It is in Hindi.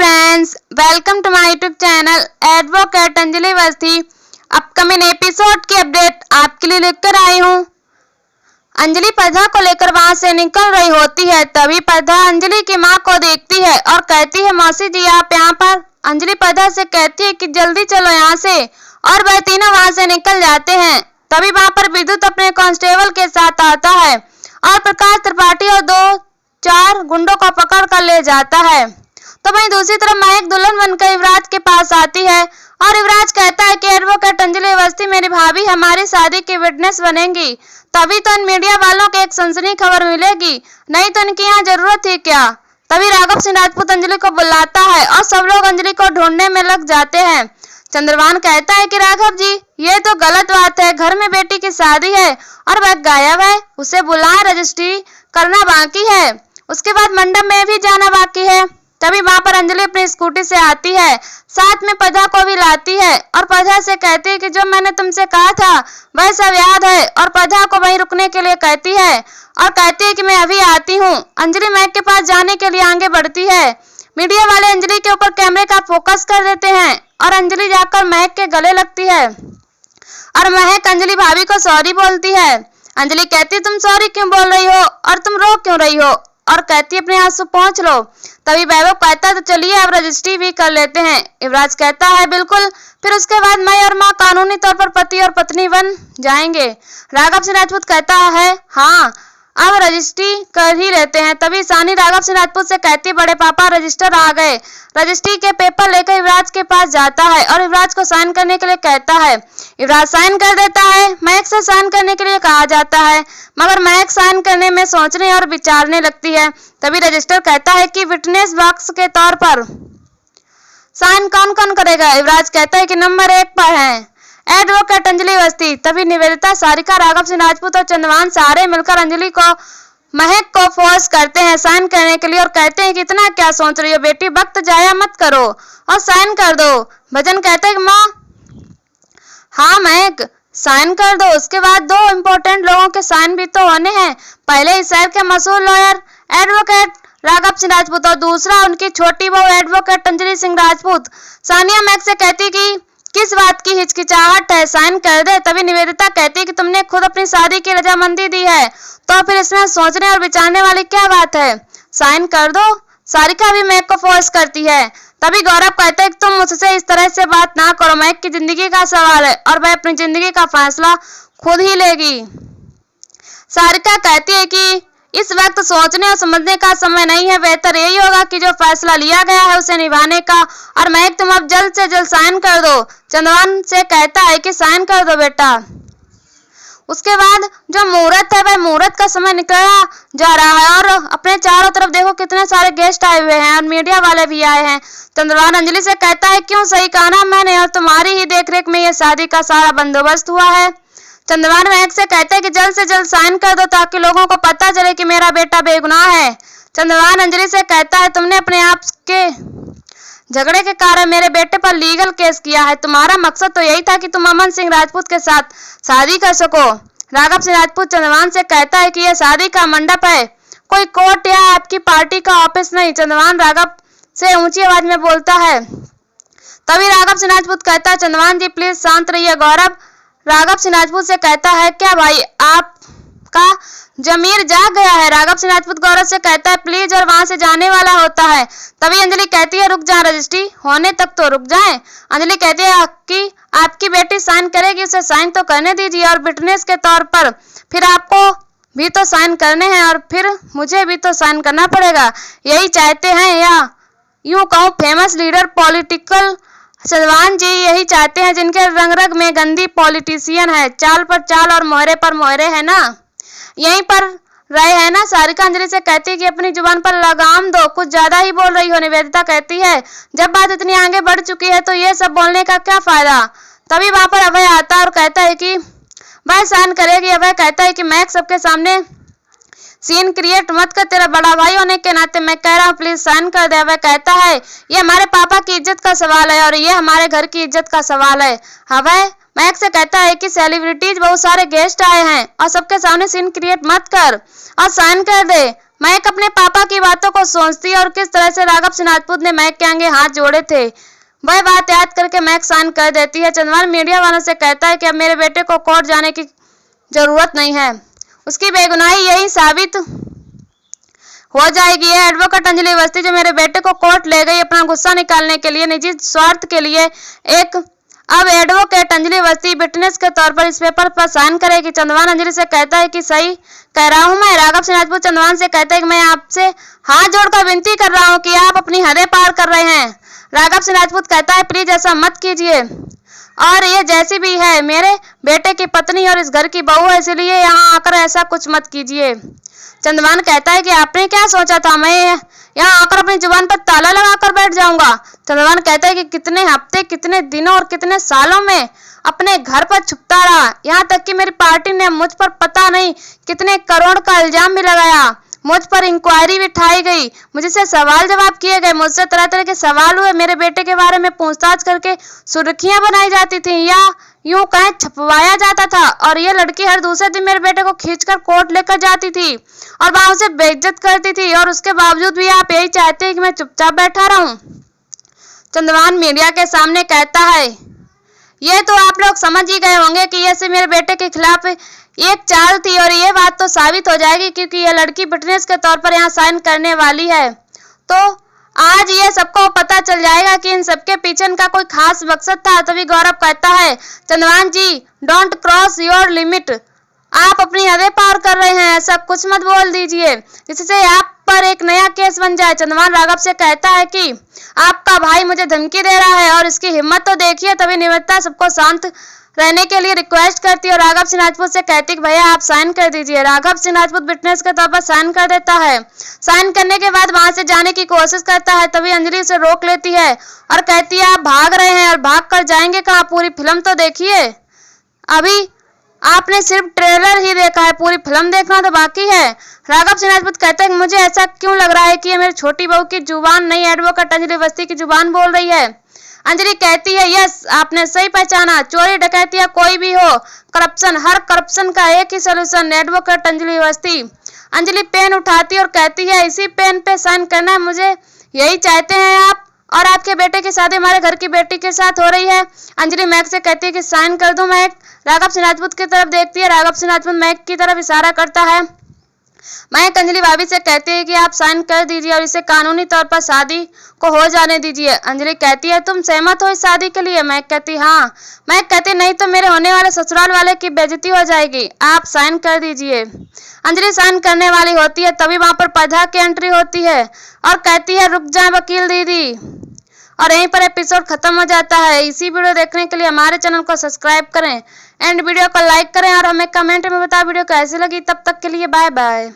Friends, welcome to my YouTube channel advocate Anjali Awasthi. Upcoming episode की अपडेट आपके लिए लेकर आई हूँ। अंजलि पधा को लेकर वहां से निकल रही होती है, तभी पधा अंजलि की माँ को देखती है और कहती है, मौसी जी आप यहाँ पर। अंजलि पधा से कहती है कि जल्दी चलो यहाँ से, और वह तीनों वहां से निकल जाते हैं। तभी वहां पर विद्युत अपने कांस्टेबल के साथ आता है और प्रकाश त्रिपाठी और 2-4 गुंडों को पकड़ कर ले जाता है। तो वहीं दूसरी तरफ महक दुल्हन बनकर युवराज के पास आती है और युवराज कहता है कि एडवोकेट अंजलि अवस्थी मेरी भाभी हमारी शादी की विटनेस बनेंगी, तभी तो इन मीडिया वालों को एक सनसनी खबर मिलेगी, नहीं तो इनकी यहाँ जरूरत थी क्या। तभी राघव सिंह राजपूत अंजलि को बुलाता है और सब लोग अंजलि को ढूंढने में लग जाते हैं। चंद्रभान कहता है कि राघव जी ये तो गलत बात है, घर में बेटी की शादी है और वह गायब है, उसे बुलाए, रजिस्ट्री करना बाकी है, उसके बाद मंडप में भी जाना बाकी है। तभी वहां पर अंजलि अपनी स्कूटी से आती है, साथ में पधा को भी लाती है और पधा से कहती है कि जो मैंने तुमसे कहा था वह सब याद है, और पधा को वहीं रुकने के लिए कहती है और कहती है कि मैं अभी आती हूँ। अंजलि महक के पास जाने के लिए आगे बढ़ती है। मीडिया वाले अंजलि के ऊपर कैमरे का फोकस कर देते हैं और अंजलि जाकर महक के गले लगती है और महक अंजलि भाभी को सॉरी बोलती है। अंजलि कहती है तुम सॉरी क्यों बोल रही हो और तुम रो क्यों रही हो, और कहती है अपने आंसू पोंछ लो। तभी वैभव कहता है तो चलिए अब रजिस्ट्री भी कर लेते हैं। युवराज कहता है बिल्कुल, फिर उसके बाद मैं और माँ कानूनी तौर पर पति और पत्नी बन जाएंगे। राघव सिंह राजपूत कहता है हाँ अब रजिस्ट्री कर ही लेते हैं। तभी सानी राघव सिंह राजपूत से कहती है बड़े पापा रजिस्टर आ गए। रजिस्ट्री के पेपर लेकर युवराज के पास जाता है और युवराज को साइन करने के लिए कहता है। युवराज साइन कर देता है। महक से साइन करने के लिए कहा जाता है, मगर महक साइन करने में सोचने और विचारने लगती है। तभी रजिस्टर कहता है कि विटनेस बॉक्स के तौर पर साइन कौन कौन करेगा। युवराज कहता है कि नंबर 1 पर है एडवोकेट अंजलि अवस्थी। तभी निवेदिता, सारिका, राघव सिंह राजपूत और चंद्रभान सारे मिलकर अंजलि को महक को फोर्स करते हैं साइन करने के लिए और कहते हैं कि इतना क्या सोच रही हो बेटी, वक्त जाया मत करो और साइन कर दो। भजन कहते हैं माँ हाँ महक साइन कर दो, उसके बाद 2 इम्पोर्टेंट लोगों के साइन भी तो होने हैं, पहले इस शहर के मशहूर लॉयर एडवोकेट राघव सिंह राजपूत और दूसरा उनकी छोटी बहू एडवोकेट अंजलि सिंह राजपूत। सानिया महक से कहती कि किस बात की हिचकिचाहट है, साइन कर दे। तभी निवेदिता कहती है कि तुमने खुद अपनी शादी की रजामंदी दी है, तो फिर इसमें सोचने और विचारने वाली क्या बात है, साइन कर दो। सारिका भी महक को फोर्स करती है। तभी गौरव कहता है कि तुम मुझसे इस तरह से बात ना करो, महक की जिंदगी का सवाल है और वह अपनी जिंदगी का फैसला खुद ही लेगी। सारिका कहती है कि इस वक्त सोचने और समझने का समय नहीं है, बेहतर यही होगा कि जो फैसला लिया गया है उसे निभाने का, और महक तुम अब जल्द से जल्द साइन कर दो। चंद्रभान से कहता है कि साइन कर दो बेटा। उसके बाद जो मुहूर्त है वह मुहूर्त का समय निकला जा रहा है और अपने चारों तरफ देखो कितने सारे गेस्ट आए हुए हैं और मीडिया वाले भी आए हैं। चंद्रभान अंजलि से कहता है क्यों सही कहा ना मैंने, और तुम्हारी ही देखरेख में ये शादी का सारा बंदोबस्त हुआ है। चंद्रभान महक से कहते हैं कि जल्द से जल्द साइन कर दो ताकि लोगों को पता चले कि मेरा बेटा बेगुनाह है। चंद्रभान अंजलि से कहता है तुमने अपने आप के झगड़े के कारण मेरे बेटे पर लीगल केस किया है, तुम्हारा मकसद तो यही था कि तुम अमन सिंह राजपूत के साथ शादी कर सको। राघव सिंह राजपूत चंद्रभान से कहता है कि यह शादी का मंडप है, कोई कोर्ट या आपकी पार्टी का ऑफिस नहीं। चंद्रभान राघव से ऊंची आवाज में बोलता है। तभी राघव सिंह राजपूत कहता है चंद्रभान जी प्लीज शांत रहिए। गौरव राघव सिंह राजपूत से कहता है क्या भाई आपका जमीर जाग गया है। राघव सिंह राजपूत गौरव से कहता है प्लीज, और वहां से जाने वाला होता है। तभी अंजलि कहती है रुक जा, रजिस्ट्री होने तक तो रुक जाए। अंजलि कहती है कि आपकी बेटी साइन करेगी, उसे साइन तो करने दीजिए, और विटनेस के तौर पर फिर आपको भी तो साइन करने हैं और फिर मुझे भी तो साइन करना पड़ेगा। यही चाहते हैं, या यूं कहूं फेमस लीडर पॉलिटिकल चंद्रभान जी यही चाहते हैं जिनके रंग रग में गंदी पॉलिटिशियन है, चाल पर चाल और मोहरे पर मोहरे है ना, यहीं पर रहे है ना। सारिका अंजलि से कहती है कि अपनी जुबान पर लगाम दो, कुछ ज्यादा ही बोल रही हो। निवेदिता कहती है जब बात इतनी आगे बढ़ चुकी है तो ये सब बोलने का क्या फायदा। तभी वहां पर अभय आता है और कहता है कि वह साइन करेगी। अभय कहता है कि महक सबके सामने सीन क्रिएट मत कर, तेरा बड़ा भाई होने के नाते मैं कह रहा हूँ प्लीज साइन कर दे। वह कहता है ये हमारे पापा की इज्जत का सवाल है और ये हमारे घर की इज्जत का सवाल है। अभय महक से कहता है कि सेलिब्रिटीज बहुत सारे गेस्ट आए हैं और सबके सामने सीन क्रिएट मत कर और साइन कर दे। महक अपने पापा की बातों को सोचती और किस तरह से राघव सिंह राजपूत ने महक के आगे हाथ जोड़े थे, वह बात याद करके महक साइन कर देती है। चंद्रभान मीडिया वालों से कहता है कि अब मेरे बेटे को कोर्ट जाने की जरूरत नहीं है, उसकी बेगुनाही यही साबित हो जाएगी। है एडवोकेट अंजलि अवस्थी जो मेरे बेटे को कोर्ट ले गई अपना गुस्सा निकालने के लिए, निजी स्वार्थ के लिए। अब एडवोकेट अंजलि अवस्थी विटनेस के तौर पर इस पेपर पर साइन करेगी। चंद्रभान अंजलि से कहता है कि सही कह रहा हूं मैं। राघव सिंह राजपूत चंद्रभान से कहता है कि मैं आपसे हाथ जोड़कर विनती कर रहा हूं कि आप अपनी हदें पार कर रहे हैं। राघव सिंह राजपूत कहता है प्लीज ऐसा मत कीजिए, और ये जैसी भी है मेरे बेटे की पत्नी और इस घर की बहू है, इसलिए यहाँ आकर ऐसा कुछ मत कीजिए। चंद्रभान कहता है कि आपने क्या सोचा था, मैं यहाँ आकर अपनी जुबान पर ताला लगाकर बैठ जाऊंगा। चंद्रभान कहता है कि कितने हफ्ते, कितने दिनों और कितने सालों में अपने घर पर छुपता रहा, यहाँ तक कि मेरी पार्टी ने मुझ पर पता नहीं कितने करोड़ का इल्जाम भी लगाया, मुझ पर इंक्वायरी भी उठाई गई, मुझसे सवाल जवाब किए गए, मुझसे तरह तरह के सवाल हुए, मेरे बेटे के बारे में पूछताछ करके सुर्खियां बनाई जाती थी या यूं कहें छपवाया जाता था, और ये लड़की हर दूसरे दिन मेरे बेटे को खींचकर कोर्ट लेकर जाती थी और वहां उसे बेइज्जत करती थी, और उसके बावजूद भी आप यही चाहते हैं कि मैं चुपचाप बैठा रहूं। चंद्रभान मीडिया के सामने कहता है ये तो आप लोग समझ ही गए होंगे कि ये सिर्फ मेरे बेटे के खिलाफ एक चाल थी, और ये बात तो साबित हो जाएगी क्योंकि ये लड़की विटनेस के तौर पर यहाँ साइन करने वाली है। तो आज ये सबको पता चल जाएगा कि इन सबके पीछे इनका कोई खास मकसद था। तभी गौरव कहता है चंद्रभान जी डोंट क्रॉस योर लिमिट, आप अपनी हदें पार कर रहे हैं, ऐसा कुछ मत बोल दीजिए जिससे आप पर एक नया केस बन जाए। चंद्रभान राघव से कहता है कि आपका भाई मुझे धमकी दे रहा है और इसकी हिम्मत तो देखिए। तभी निवेदिता सबको शांत रहने के लिए रिक्वेस्ट करती है और राघव सिंह राजपूत से कहती कि भैया आप साइन कर दीजिए। राघव सिंह राजपूत विटनेस के तौर पर साइन कर देता है। साइन करने के बाद वहां से जाने की कोशिश करता है, तभी अंजलि उसे रोक लेती है और कहती है आप भाग रहे हैं और भाग कर जाएंगे कहाँ, पूरी फिल्म तो देखिए, अभी आपने सिर्फ ट्रेलर ही देखा है, पूरी फिल्म देखना तो बाकी है। राघव सिंह राजपूत कहते हैं कि मुझे ऐसा क्यों लग रहा है कि ये मेरी छोटी बहू की जुबान नहीं एडवोकेट अंजलि अवस्थी की जुबान बोल रही है। अंजलि कहती है यस आपने सही पहचाना, चोरी डकैती या कोई भी हो, करप्शन, हर करप्शन का एक ही solution, advocate Anjali Awasthi. Anjali pen उठाती और कहती है इसी पेन पे साइन करना है, मुझे यही चाहते हैं आप, और आपके बेटे की शादी हमारे घर की बेटी के साथ हो रही है। अंजलि महक से कहती है कि साइन कर दूं। महक राघव सिंह राजपूत की तरफ देखती है, राघव सिंह राजपूत महक की तरफ इशारा करता है। महक अंजलि भाभी से कहती है कि आप साइन कर दीजिए और इसे कानूनी तौर पर शादी को हो जाने दीजिए। अंजलि कहती है तुम सहमत हो इस शादी के लिए? महक कहती हाँ। महक कहती नहीं तो मेरे होने वाले ससुराल वाले की बेइज्जती हो जाएगी, आप साइन कर दीजिए। अंजलि साइन करने वाली होती है, तभी वहां पर पधा की एंट्री होती है और कहती है रुक जाए वकील दीदी, और यहीं पर एपिसोड खत्म हो जाता है। इसी वीडियो देखने के लिए हमारे चैनल को सब्सक्राइब करें एंड वीडियो को लाइक करें और हमें कमेंट में बताएं वीडियो कैसी लगी। तब तक के लिए बाय बाय।